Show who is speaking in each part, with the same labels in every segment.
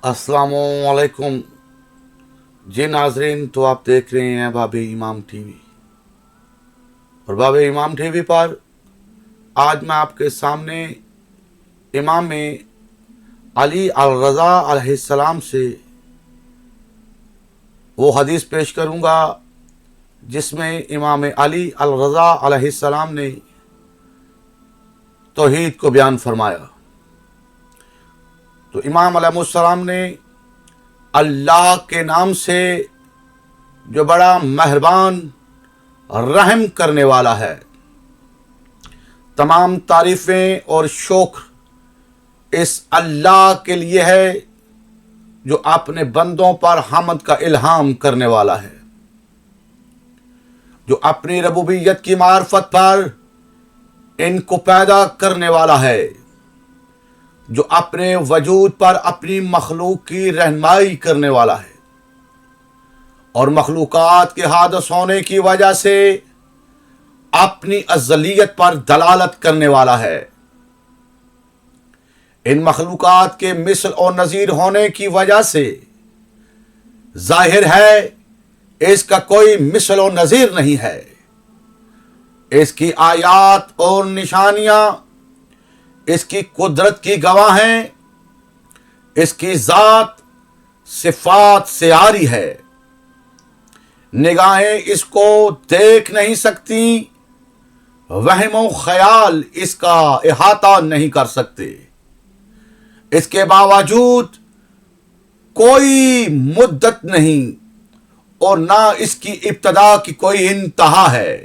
Speaker 1: अस्सलाम वालेकुम जी नाजरीन। तो आप देख रहे हैं बाब इमाम टीवी, और बाब इमाम टीवी पर आज मैं आपके सामने इमाम अली अल रज़ा अलैहिस्सलाम से वो हदीस पेश करूँगा जिसमें इमाम अली अल रज़ा अलैहिस्सलाम ने तौहीद को बयान फरमाया। तो इमाम अलैहिस्सलाम ने अल्लाह के नाम से जो बड़ा मेहरबान रहम करने वाला है, तमाम तारीफ़ें और शुक्र इस अल्लाह के लिए है जो अपने बंदों पर हमद का इल्हाम करने वाला है, जो अपनी रबूबियत की मार्फत पर इनको पैदा करने वाला है, जो अपने वजूद पर अपनी मखलूक की रहनुमाई करने वाला है और मखलूकात के हादस होने की वजह से अपनी अज़लियत पर दलालत करने वाला है। इन मखलूकात के मिसल और नज़ीर होने की वजह से जाहिर है इसका कोई मिसल और नज़ीर नहीं है। इसकी आयात और निशानियां इसकी कुदरत की गवाह हैं। इसकी ज़ात सिफात से आरी है। निगाहें इसको देख नहीं सकती, वहम ख्याल इसका इहाता नहीं कर सकते। इसके बावजूद कोई मुद्दत नहीं और ना इसकी इब्तदा की कोई इंतहा है।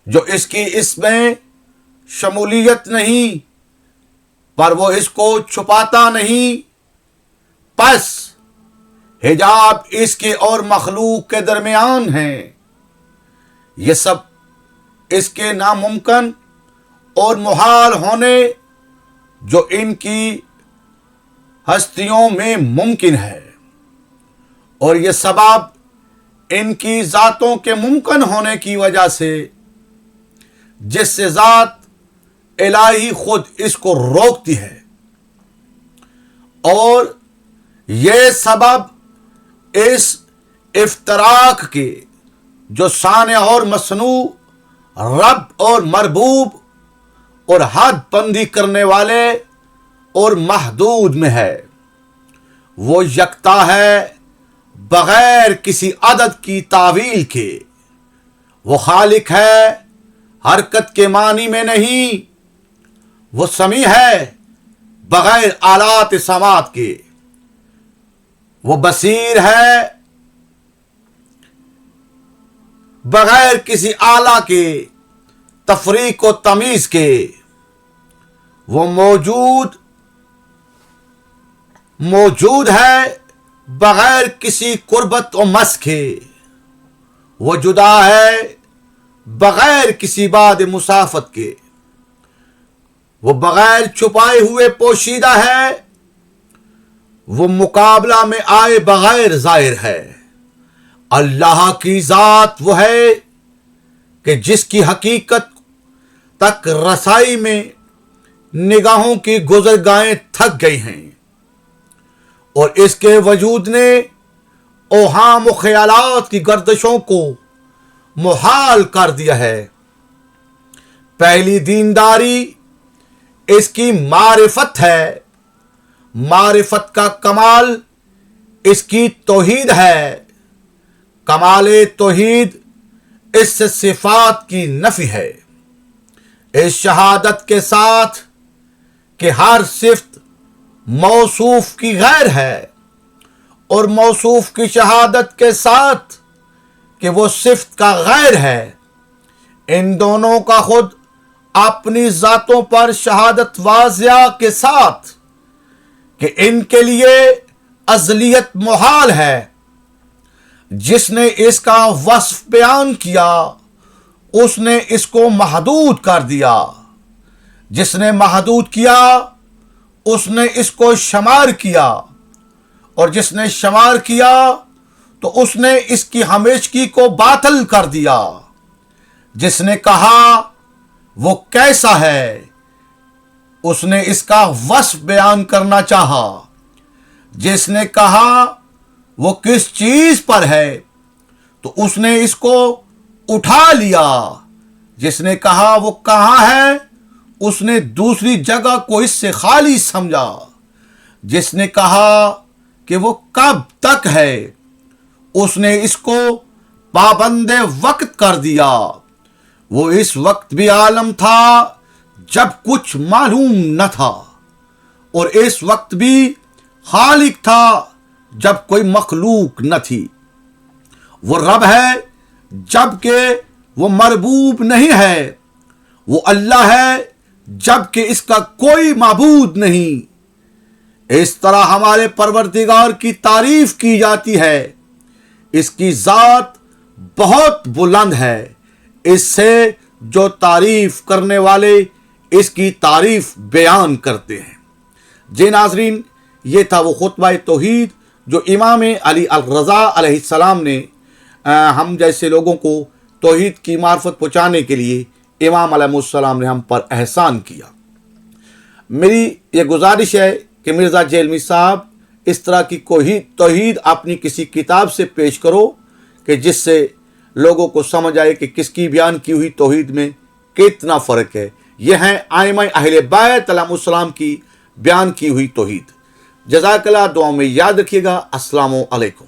Speaker 1: जो इसकी इसमें शमूलियत नहीं, पर वो इसको छुपाता नहीं। बस हिजाब इसके और मखलूक के दरमियान है। ये सब इसके नामुमकिन और मुहाल होने जो इनकी हस्तियों में मुमकिन है, और ये सबब इनकी ज़ातों के मुमकिन होने की वजह से जिससे ज़ात इलाही खुद इसको रोकती है, और ये सबब इस इफ्तराक के जो साने और मसनू रब और मरबूब और हद बंदी करने वाले और महदूद में है। वो यकता है बगैर किसी अदद की तावील के। वो खालिक है हरकत के मानी में नहीं। वो समी है बगैर आलात समात के। वो बसीर है बगैर किसी आला के तफरीक व तमीज के। वो मौजूद है बगैर किसी कुर्बत व मस के। वो जुदा है बगैर किसी बाद मुसाफत के। वो बगैर छुपाए हुए पोशीदा है। वो मुकाबला में आए बगैर जाहिर है। अल्लाह की ज़ात वो है कि जिसकी हकीकत तक रसाई में निगाहों की गुज़रगाहें थक गई हैं, और इसके वजूद ने ओहाम व ख्यालात की गर्दिशों को मुहाल कर दिया है। पहली दीनदारी इसकी मारिफत है। मारिफत का कमाल इसकी तौहीद है। कमाल तौहीद इस सिफात की नफी है। इस शहादत के साथ कि हर सिफ्त मौसूफ की गैर है, और मौसूफ की शहादत के साथ कि वो सिफ्त का गैर है, इन दोनों का खुद अपनी ज़ातों पर शहादत वाज़िया के साथ कि इनके लिए अज़लियत मुहाल है। जिसने इसका वस्फ बयान किया उसने इसको महदूद कर दिया। जिसने महदूद किया उसने इसको शमार किया, और जिसने शमार किया तो उसने इसकी हमेशगी को बातिल कर दिया। जिसने कहा वो कैसा है, उसने इसका वस्फ बयान करना चाहा جس نے کہا وہ کس چیز پر ہے تو اس نے اس کو اٹھا لیا، جس نے کہا وہ کہاں ہے اس نے دوسری جگہ کو اس سے خالی سمجھا، جس نے کہا کہ وہ کب تک ہے اس نے اس کو پابند وقت کر دیا۔ وہ اس وقت بھی عالم تھا جب کچھ معلوم نہ تھا، اور اس وقت بھی خالق تھا جب کوئی مخلوق نہ تھی۔ وہ رب ہے جبکہ وہ مربوب نہیں ہے، وہ اللہ ہے جبکہ اس کا کوئی معبود نہیں۔ اس طرح ہمارے پروردگار کی تعریف کی جاتی ہے، اس کی ذات بہت بلند ہے، اس سے جو تعریف کرنے والے اس کی تعریف بیان کرتے ہیں۔ جی ناظرین، یہ تھا وہ خطبہ توحید جو امام علی الرضا علیہ السلام نے ہم جیسے لوگوں کو توحید کی معرفت پہنچانے کے لیے امام علیہ السلام نے ہم پر احسان کیا۔ میری یہ گزارش ہے کہ مرزا جیلمی صاحب اس طرح کی کوئی توحید اپنی کسی کتاب سے پیش کرو کہ جس سے لوگوں کو سمجھ آئے کہ کس کی بیان کی ہوئی توحید میں کتنا فرق ہے۔ یہ ہیں ائمہ اہل بیت علیہ السلام کی بیان کی ہوئی توحید۔ جزاک اللہ، دعاؤں میں یاد رکھیے گا۔ السلام علیکم۔